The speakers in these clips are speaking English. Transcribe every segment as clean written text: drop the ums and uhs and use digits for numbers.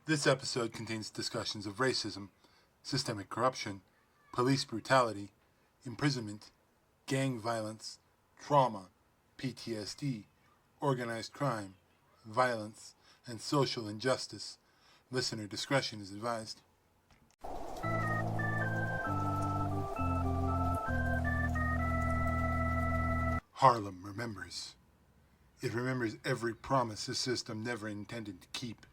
This episode contains discussions of racism, systemic corruption, police brutality, imprisonment, gang violence, trauma, PTSD, organized crime, violence, and social injustice. Listener discretion is advised. Harlem remembers. It remembers every promise the system never intended to keep.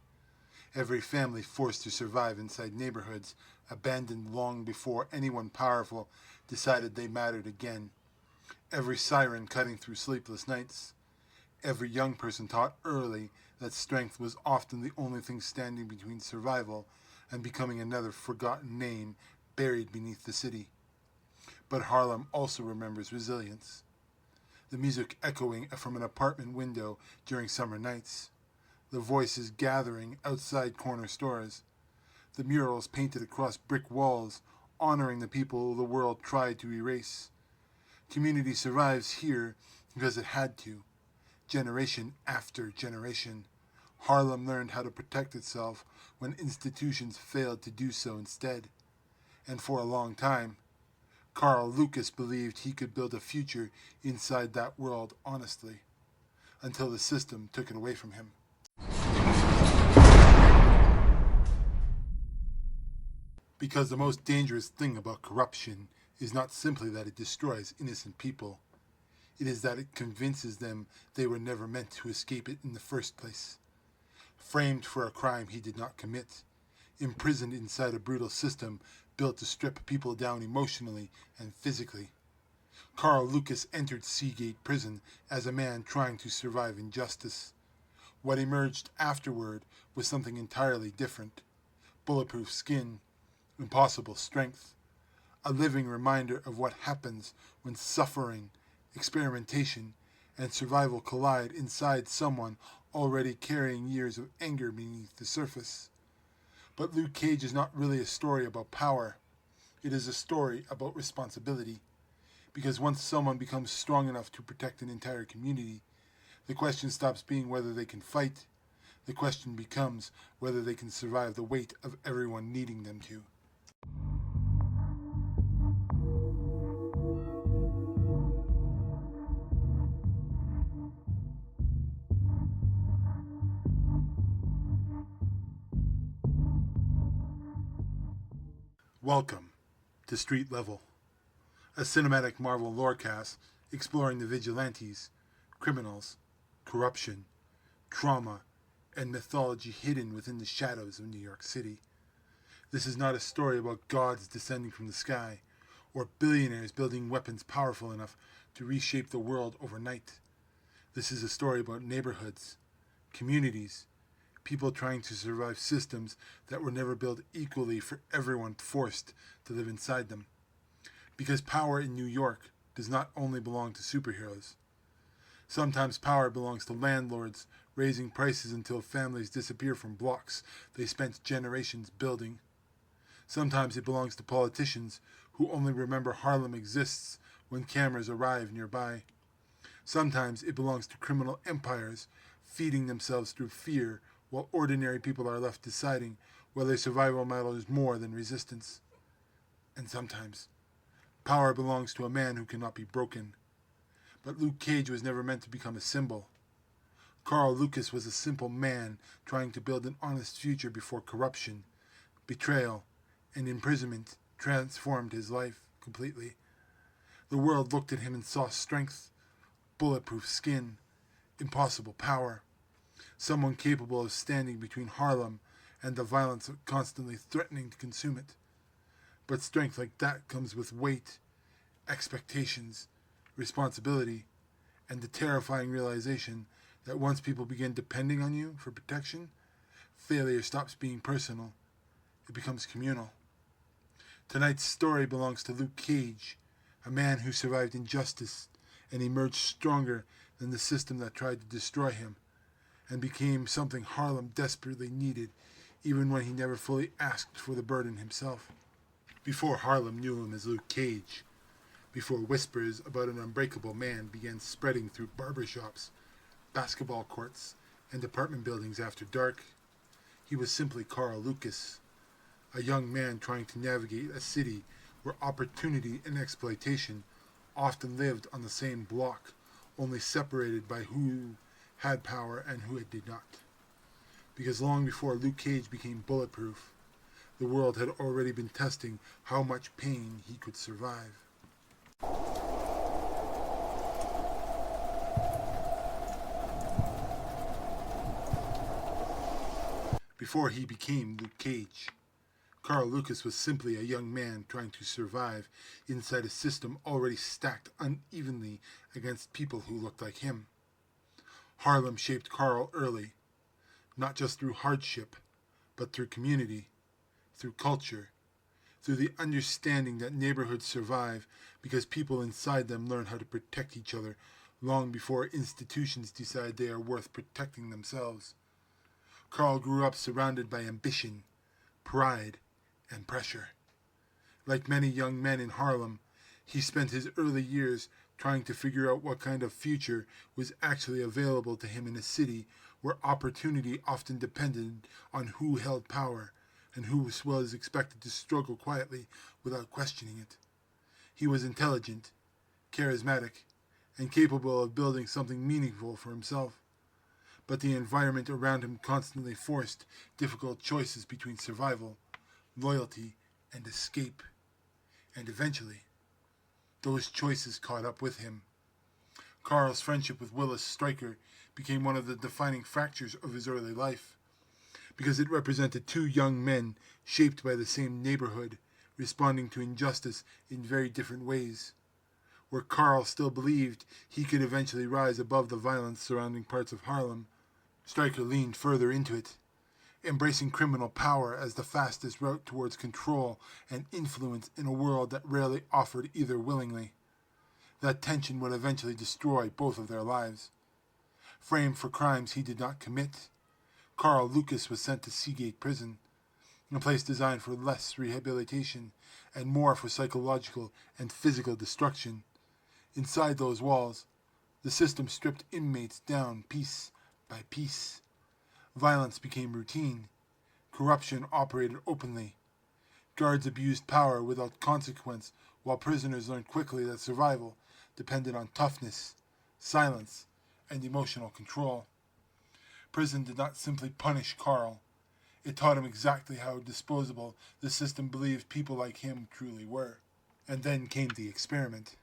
Every family forced to survive inside neighborhoods abandoned long before anyone powerful decided they mattered again. Every siren cutting through sleepless nights. Every young person taught early that strength was often the only thing standing between survival and becoming another forgotten name buried beneath the city. But Harlem also remembers resilience. The music echoing from an apartment window during summer nights. The voices gathering outside corner stores. The murals painted across brick walls, honoring the people the world tried to erase. Community survives here because it had to. Generation after generation, Harlem learned how to protect itself when institutions failed to do so instead. And for a long time, Carl Lucas believed he could build a future inside that world honestly, until the system took it away from him. Because the most dangerous thing about corruption is not simply that it destroys innocent people. It is that it convinces them they were never meant to escape it in the first place. Framed for a crime he did not commit, imprisoned inside a brutal system built to strip people down emotionally and physically. Carl Lucas entered Seagate Prison as a man trying to survive injustice. What emerged afterward was something entirely different. Bulletproof skin, impossible strength, a living reminder of what happens when suffering, experimentation, and survival collide inside someone already carrying years of anger beneath the surface. But Luke Cage is not really a story about power. It is a story about responsibility. Because once someone becomes strong enough to protect an entire community, the question stops being whether they can fight. The question becomes whether they can survive the weight of everyone needing them to. Welcome to Street Level, a cinematic Marvel lorecast exploring the vigilantes, criminals, corruption, trauma, and mythology hidden within the shadows of New York City. This is not a story about gods descending from the sky, or billionaires building weapons powerful enough to reshape the world overnight. This is a story about neighborhoods, communities, people trying to survive systems that were never built equally for everyone forced to live inside them. Because power in New York does not only belong to superheroes. Sometimes power belongs to landlords, raising prices until families disappear from blocks they spent generations building. Sometimes it belongs to politicians who only remember Harlem exists when cameras arrive nearby. Sometimes it belongs to criminal empires, feeding themselves through fear while ordinary people are left deciding whether survival matters more than resistance. And sometimes, power belongs to a man who cannot be broken. But Luke Cage was never meant to become a symbol. Carl Lucas was a simple man trying to build an honest future before corruption, betrayal, and imprisonment transformed his life completely. The world looked at him and saw strength, bulletproof skin, impossible power. Someone capable of standing between Harlem and the violence constantly threatening to consume it. But strength like that comes with weight, expectations, responsibility, and the terrifying realization that once people begin depending on you for protection, failure stops being personal. It becomes communal. Tonight's story belongs to Luke Cage, a man who survived injustice and emerged stronger than the system that tried to destroy him, and became something Harlem desperately needed, even when he never fully asked for the burden himself. Before Harlem knew him as Luke Cage, before whispers about an unbreakable man began spreading through barbershops, basketball courts, and apartment buildings after dark, He was simply Carl Lucas, a young man trying to navigate a city where opportunity and exploitation often lived on the same block, only separated by who had power and who did not. Because long before Luke Cage became bulletproof, the world had already been testing how much pain he could survive. Before he became Luke Cage, Carl Lucas was simply a young man trying to survive inside a system already stacked unevenly against people who looked like him. Harlem shaped Carl early, not just through hardship, but through community, through culture, through the understanding that neighborhoods survive because people inside them learn how to protect each other long before institutions decide they are worth protecting themselves. Carl grew up surrounded by ambition, pride, and pressure. Like many young men in Harlem, he spent his early years trying to figure out what kind of future was actually available to him in a city where opportunity often depended on who held power and who was expected to struggle quietly without questioning it. He was intelligent, charismatic, and capable of building something meaningful for himself. But the environment around him constantly forced difficult choices between survival, loyalty, and escape. And eventually, those choices caught up with him. Carl's friendship with Willis Stryker became one of the defining fractures of his early life, because it represented two young men shaped by the same neighborhood, responding to injustice in very different ways. Where Carl still believed he could eventually rise above the violence surrounding parts of Harlem, Stryker leaned further into it, embracing criminal power as the fastest route towards control and influence in a world that rarely offered either willingly. That tension would eventually destroy both of their lives. Framed for crimes he did not commit, Carl Lucas was sent to Seagate Prison, a place designed for less rehabilitation and more for psychological and physical destruction. Inside those walls, the system stripped inmates down piece by piece. Violence became routine. Corruption operated openly. Guards abused power without consequence, while prisoners learned quickly that survival depended on toughness, silence, and emotional control. Prison did not simply punish Carl. It taught him exactly how disposable the system believed people like him truly were. And then came the experiment.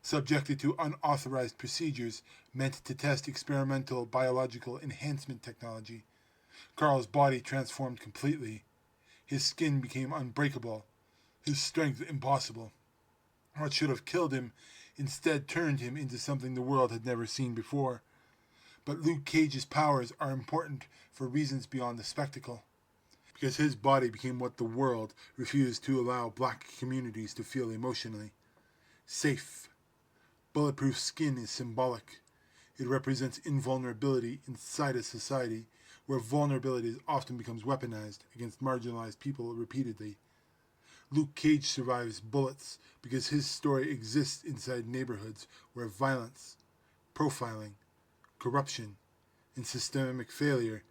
Subjected to unauthorized procedures meant to test experimental biological enhancement technology, Carl's body transformed completely. His skin became unbreakable, his strength impossible. What should have killed him instead turned him into something the world had never seen before. But Luke Cage's powers are important for reasons beyond the spectacle, because his body became what the world refused to allow black communities to feel emotionally: safe. Bulletproof skin is symbolic. It represents invulnerability inside a society where vulnerability often becomes weaponized against marginalized people repeatedly. Luke Cage survives bullets because his story exists inside neighborhoods where violence, profiling, corruption, and systemic failure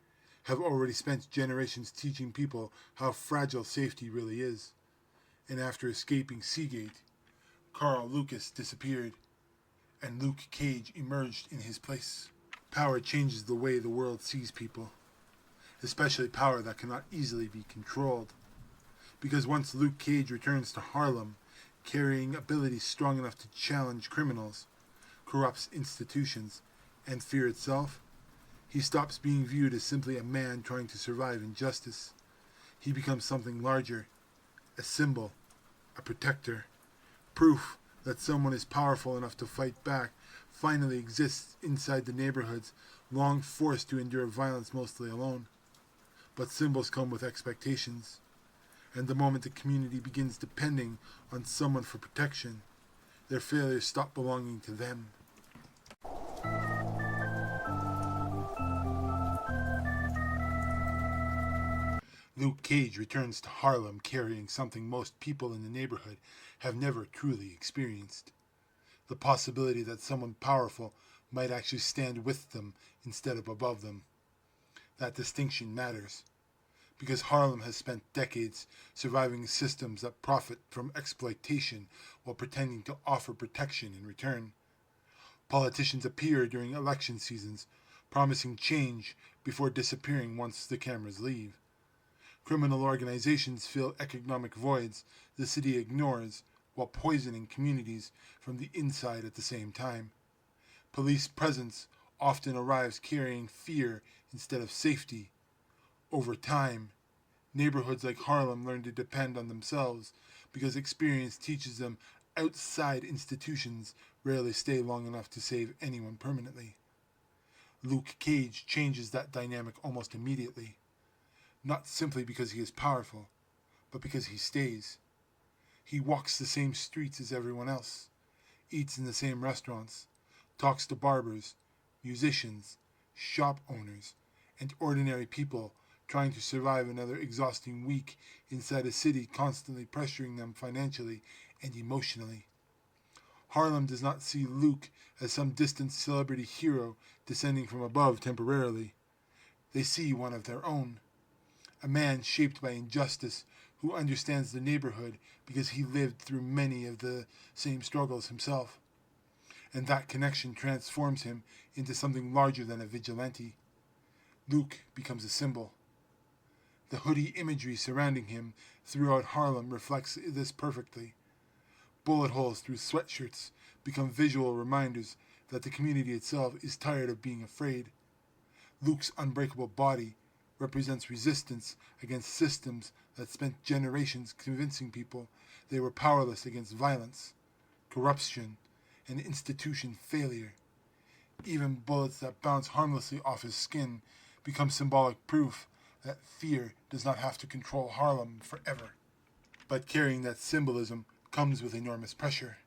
have already spent generations teaching people how fragile safety really is. And after escaping Seagate, Carl Lucas disappeared, and Luke Cage emerged in his place. Power changes the way the world sees people, especially power that cannot easily be controlled. Because once Luke Cage returns to Harlem, carrying abilities strong enough to challenge criminals, corrupts institutions, and fear itself, he stops being viewed as simply a man trying to survive injustice. He becomes something larger, a symbol, a protector, proof that someone is powerful enough to fight back finally exists inside the neighborhoods long forced to endure violence mostly alone. But symbols come with expectations, and the moment the community begins depending on someone for protection, their failures stop belonging to them. Luke Cage returns to Harlem carrying something most people in the neighborhood have never truly experienced: the possibility that someone powerful might actually stand with them instead of above them. That distinction matters, because Harlem has spent decades surviving systems that profit from exploitation while pretending to offer protection in return. Politicians appear during election seasons, promising change before disappearing once the cameras leave. Criminal organizations fill economic voids the city ignores while poisoning communities from the inside at the same time. Police presence often arrives carrying fear instead of safety. Over time, neighborhoods like Harlem learn to depend on themselves because experience teaches them outside institutions rarely stay long enough to save anyone permanently. Luke Cage changes that dynamic almost immediately, not simply because he is powerful, but because he stays. He walks the same streets as everyone else, eats in the same restaurants, talks to barbers, musicians, shop owners, and ordinary people trying to survive another exhausting week inside a city constantly pressuring them financially and emotionally. Harlem does not see Luke as some distant celebrity hero descending from above temporarily. They see one of their own, a man shaped by injustice who understands the neighborhood because he lived through many of the same struggles himself. And that connection transforms him into something larger than a vigilante. Luke becomes a symbol. The hoodie imagery surrounding him throughout Harlem reflects this perfectly. Bullet holes through sweatshirts become visual reminders that the community itself is tired of being afraid. Luke's unbreakable body represents resistance against systems that spent generations convincing people they were powerless against violence, corruption, and institution failure. Even bullets that bounce harmlessly off his skin become symbolic proof that fear does not have to control Harlem forever. But carrying that symbolism comes with enormous pressure.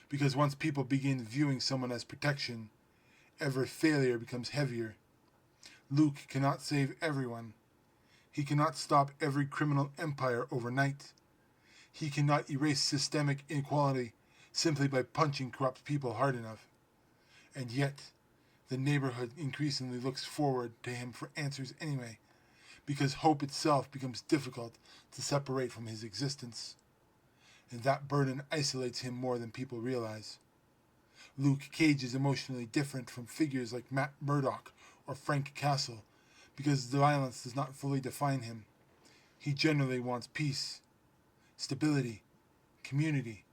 Because once people begin viewing someone as protection, every failure becomes heavier. Luke cannot save everyone. He cannot stop every criminal empire overnight. He cannot erase systemic inequality simply by punching corrupt people hard enough. And yet, the neighborhood increasingly looks forward to him for answers anyway, because hope itself becomes difficult to separate from his existence. And that burden isolates him more than people realize. Luke Cage is emotionally different from figures like Matt Murdock or Frank Castle because the violence does not fully define him. He generally wants peace, stability, community.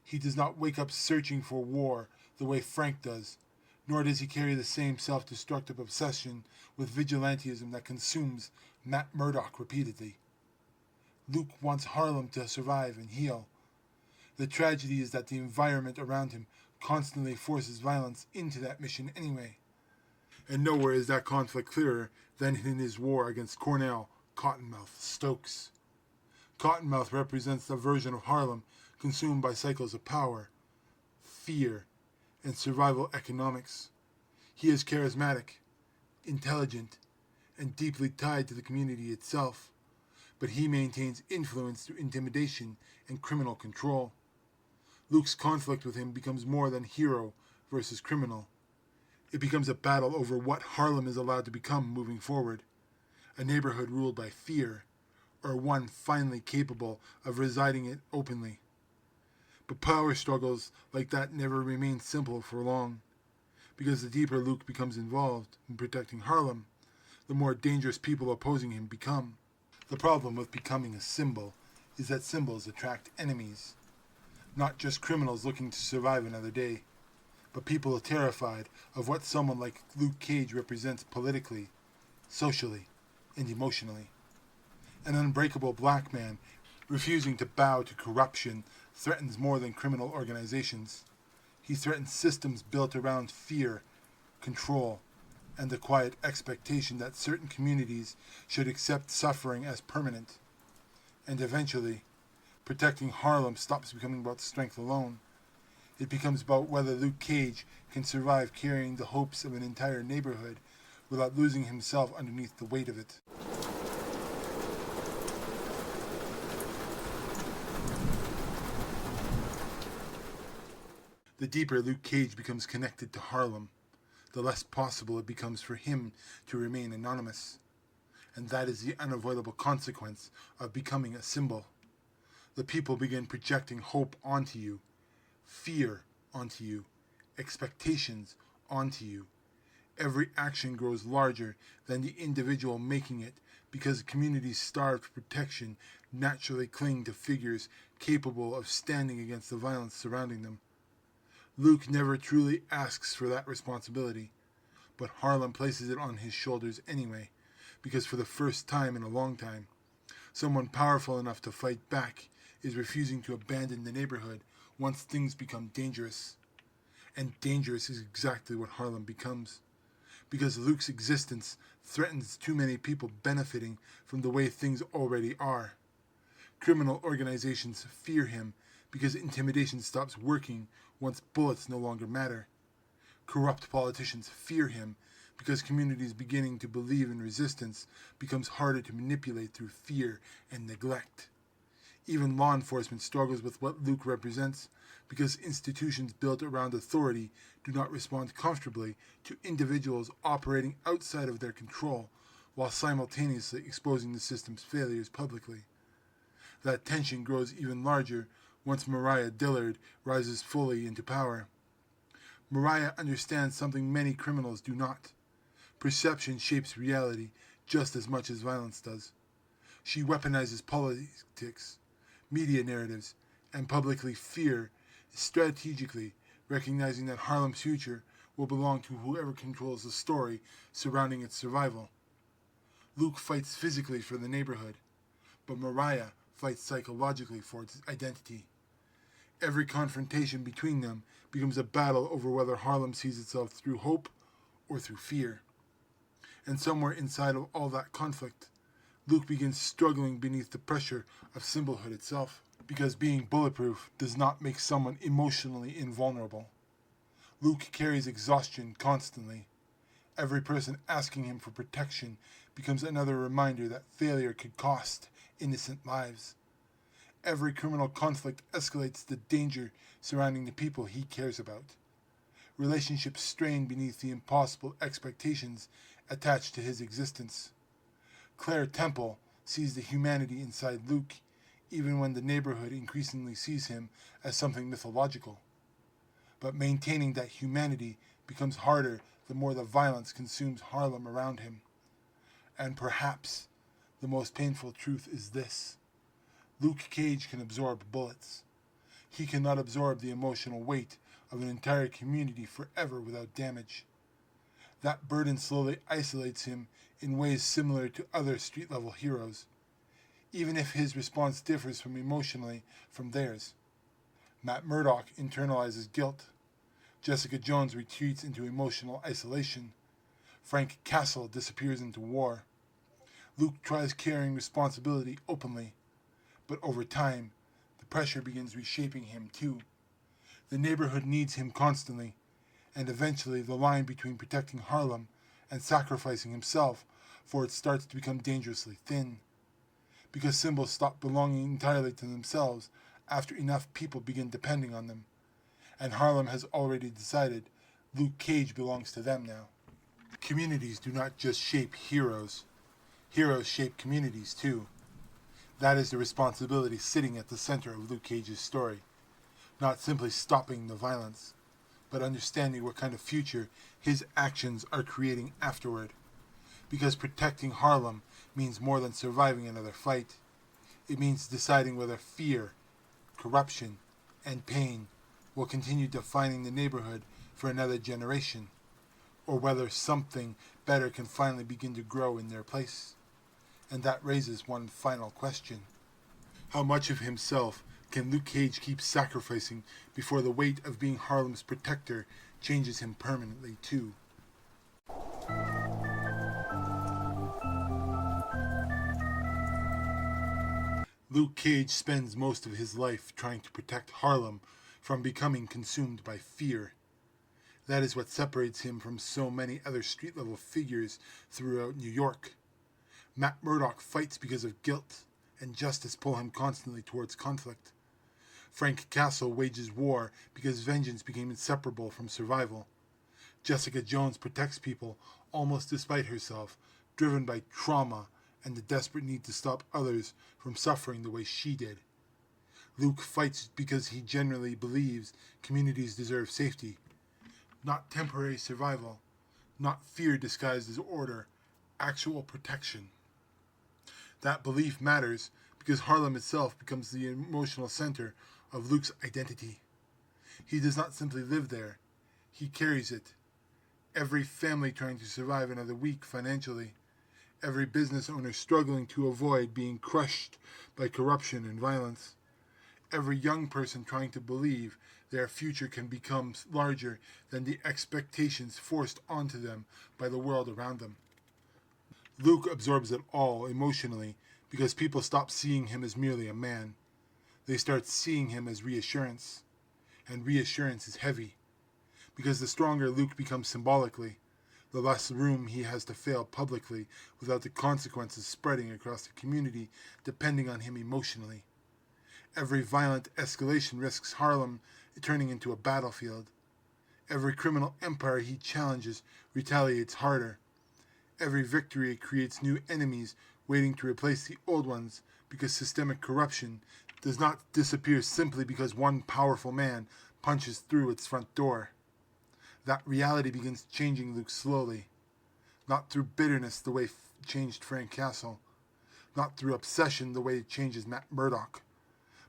He does not wake up searching for war the way Frank does, nor does he carry the same self-destructive obsession with vigilantism that consumes Matt Murdock repeatedly. Luke wants Harlem to survive and heal. The tragedy is that the environment around him constantly forces violence into that mission anyway. And nowhere is that conflict clearer than in his war against Cornell Cottonmouth Stokes. Cottonmouth represents the version of Harlem consumed by cycles of power, fear, and survival economics. He is charismatic, intelligent, and deeply tied to the community itself, but he maintains influence through intimidation and criminal control. Luke's conflict with him becomes more than hero versus criminal. It becomes a battle over what Harlem is allowed to become moving forward, a neighborhood ruled by fear, or one finally capable of residing it openly. But power struggles like that never remain simple for long, because the deeper Luke becomes involved in protecting Harlem, the more dangerous people opposing him become. The problem with becoming a symbol is that symbols attract enemies, not just criminals looking to survive another day, but people terrified of what someone like Luke Cage represents politically, socially, and emotionally. An unbreakable black man refusing to bow to corruption threatens more than criminal organizations. He threatens systems built around fear, control, and the quiet expectation that certain communities should accept suffering as permanent. And eventually, protecting Harlem stops becoming about strength alone. It becomes about whether Luke Cage can survive carrying the hopes of an entire neighborhood without losing himself underneath the weight of it. The deeper Luke Cage becomes connected to Harlem, the less possible it becomes for him to remain anonymous. and that is the unavoidable consequence of becoming a symbol. The people begin projecting hope onto you, fear onto you, expectations onto you. Every action grows larger than the individual making it because communities starved for protection naturally cling to figures capable of standing against the violence surrounding them. Luke never truly asks for that responsibility, but Harlem places it on his shoulders anyway, because for the first time in a long time, someone powerful enough to fight back is refusing to abandon the neighborhood once things become dangerous. And dangerous is exactly what Harlem becomes, because Luke's existence threatens too many people benefiting from the way things already are. Criminal organizations fear him because intimidation stops working once bullets no longer matter. Corrupt politicians fear him because communities beginning to believe in resistance becomes harder to manipulate through fear and neglect. Even law enforcement struggles with what Luke represents because institutions built around authority do not respond comfortably to individuals operating outside of their control while simultaneously exposing the system's failures publicly. That tension grows even larger once Mariah Dillard rises fully into power. Mariah understands something many criminals do not. Perception shapes reality just as much as violence does. She weaponizes politics, media narratives, and publicly fear strategically, recognizing that Harlem's future will belong to whoever controls the story surrounding its survival. Luke fights physically for the neighborhood, but Mariah fights psychologically for its identity. Every confrontation between them becomes a battle over whether Harlem sees itself through hope or through fear. And somewhere inside of all that conflict, Luke begins struggling beneath the pressure of symbolhood itself, because being bulletproof does not make someone emotionally invulnerable. Luke carries exhaustion constantly. Every person asking him for protection becomes another reminder that failure could cost innocent lives. Every criminal conflict escalates the danger surrounding the people he cares about. Relationships strain beneath the impossible expectations attached to his existence. Claire Temple sees the humanity inside Luke, even when the neighborhood increasingly sees him as something mythological. But maintaining that humanity becomes harder the more the violence consumes Harlem around him. And perhaps the most painful truth is this: Luke Cage can absorb bullets. He cannot absorb the emotional weight of an entire community forever without damage. That burden slowly isolates him in ways similar to other street-level heroes, even if his response differs emotionally from theirs. Matt Murdock internalizes guilt. Jessica Jones retreats into emotional isolation. Frank Castle disappears into war. Luke tries carrying responsibility openly, but over time, the pressure begins reshaping him too. The neighborhood needs him constantly, and eventually the line between protecting Harlem and sacrificing himself for it starts to become dangerously thin, because symbols stop belonging entirely to themselves after enough people begin depending on them. And Harlem has already decided Luke Cage belongs to them now. Communities do not just shape heroes. Heroes shape communities too. That is the responsibility sitting at the center of Luke Cage's story. Not simply stopping the violence, but understanding what kind of future his actions are creating afterward. Because protecting Harlem means more than surviving another fight. It means deciding whether fear, corruption, and pain will continue defining the neighborhood for another generation, or whether something better can finally begin to grow in their place. And that raises one final question. How much of himself can Luke Cage keep sacrificing before the weight of being Harlem's protector changes him permanently too? Luke Cage spends most of his life trying to protect Harlem from becoming consumed by fear. That is what separates him from so many other street-level figures throughout New York. Matt Murdock fights because of guilt, and justice pull him constantly towards conflict. Frank Castle wages war because vengeance became inseparable from survival. Jessica Jones protects people almost despite herself, driven by trauma and the desperate need to stop others from suffering the way she did. Luke fights because he genuinely believes communities deserve safety, not temporary survival, not fear disguised as order, actual protection. That belief matters because Harlem itself becomes the emotional center of Luke's identity. He does not simply live there, he carries it. Every family trying to survive another week financially, every business owner struggling to avoid being crushed by corruption and violence, every young person trying to believe their future can become larger than the expectations forced onto them by the world around them. Luke absorbs it all emotionally because people stop seeing him as merely a man. They start seeing him as reassurance. And reassurance is heavy, because the stronger Luke becomes symbolically, the less room he has to fail publicly without the consequences spreading across the community depending on him emotionally. Every violent escalation risks Harlem turning into a battlefield. Every criminal empire he challenges retaliates harder. Every victory creates new enemies waiting to replace the old ones because systemic corruption does not disappear simply because one powerful man punches through its front door. That reality begins changing Luke slowly, not through bitterness the way it changed Frank Castle, not through obsession the way it changes Matt Murdock,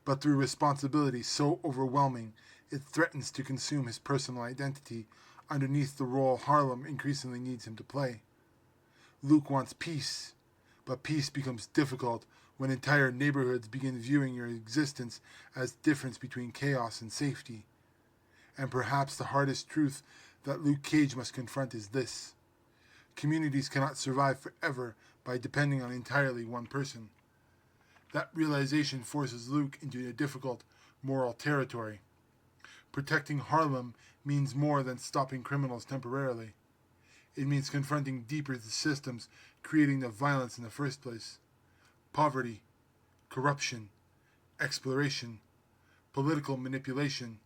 but through responsibility so overwhelming it threatens to consume his personal identity underneath the role Harlem increasingly needs him to play. Luke wants peace, but peace becomes difficult when entire neighborhoods begin viewing your existence as difference between chaos and safety. And perhaps the hardest truth that Luke Cage must confront is this: communities cannot survive forever by depending on entirely one person. That realization forces Luke into a difficult moral territory. Protecting Harlem means more than stopping criminals temporarily. It means confronting deeper systems creating the violence in the first place. Poverty, corruption, exploration, political manipulation,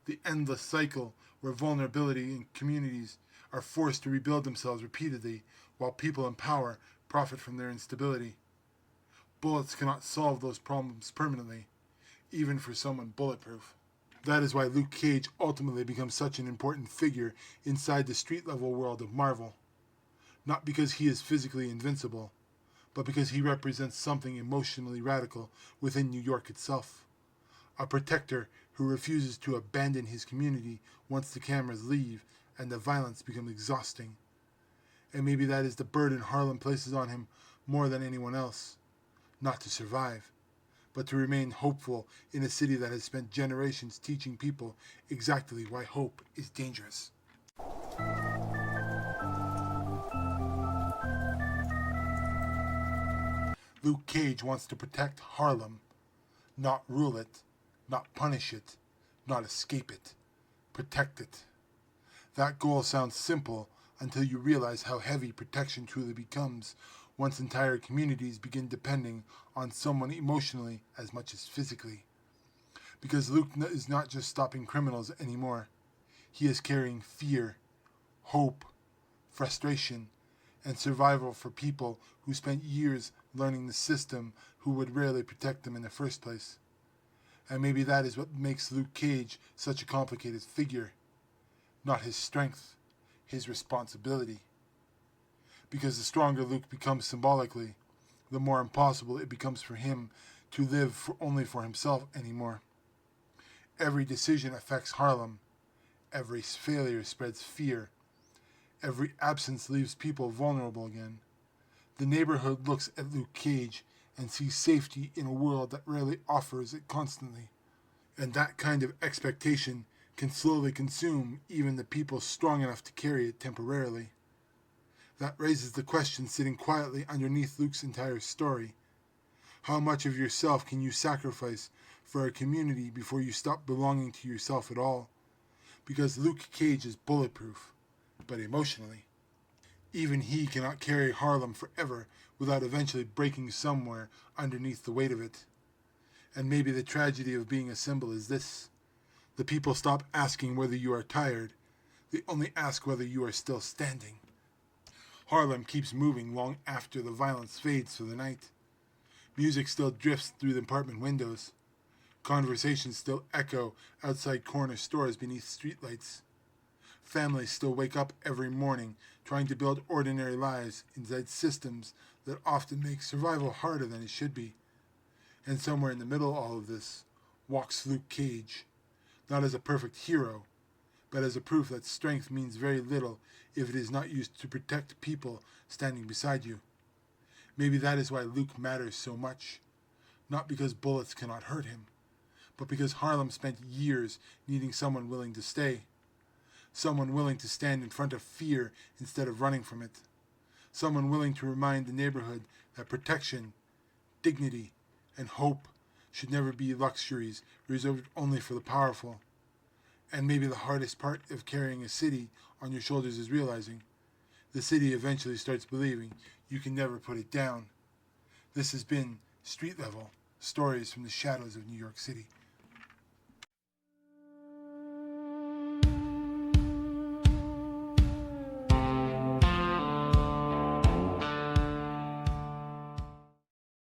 the endless cycle where vulnerability in communities are forced to rebuild themselves repeatedly while people in power profit from their instability. Bullets cannot solve those problems permanently, even for someone bulletproof. That is why Luke Cage ultimately becomes such an important figure inside the street-level world of Marvel. Not because he is physically invincible, but because he represents something emotionally radical within New York itself. A protector who refuses to abandon his community once the cameras leave and the violence becomes exhausting. And maybe that is the burden Harlem places on him more than anyone else. Not to survive, but to remain hopeful in a city that has spent generations teaching people exactly why hope is dangerous. Luke Cage wants to protect Harlem, not rule it, not punish it, not escape it. Protect it. That goal sounds simple until you realize how heavy protection truly becomes once entire communities begin depending on someone emotionally as much as physically. Because Luke is not just stopping criminals anymore. He is carrying fear, hope, frustration, and survival for people who spent years learning the system who would rarely protect them in the first place. And maybe that is what makes Luke Cage such a complicated figure. Not his strength, his responsibility. Because the stronger Luke becomes symbolically, the more impossible it becomes for him to live only for himself anymore. Every decision affects Harlem. Every failure spreads fear. Every absence leaves people vulnerable again. The neighborhood looks at Luke Cage and sees safety in a world that rarely offers it constantly. And that kind of expectation can slowly consume even the people strong enough to carry it temporarily. That raises the question sitting quietly underneath Luke's entire story. How much of yourself can you sacrifice for a community before you stop belonging to yourself at all? Because Luke Cage is bulletproof, but emotionally. Even he cannot carry Harlem forever without eventually breaking somewhere underneath the weight of it. And maybe the tragedy of being a symbol is this: the people stop asking whether you are tired. They only ask whether you are still standing. Harlem keeps moving long after the violence fades for the night. Music still drifts through the apartment windows. Conversations still echo outside corner stores beneath streetlights. Families still wake up every morning trying to build ordinary lives inside systems that often make survival harder than it should be. And somewhere in the middle of all of this walks Luke Cage, not as a perfect hero, but as a proof that strength means very little if it is not used to protect people standing beside you. Maybe that is why Luke matters so much, not because bullets cannot hurt him, but because Harlem spent years needing someone willing to stay, someone willing to stand in front of fear instead of running from it, someone willing to remind the neighborhood that protection, dignity, and hope should never be luxuries reserved only for the powerful. And maybe the hardest part of carrying a city on your shoulders is realizing the city eventually starts believing you can never put it down. This has been Street Level, Stories from the Shadows of New York City.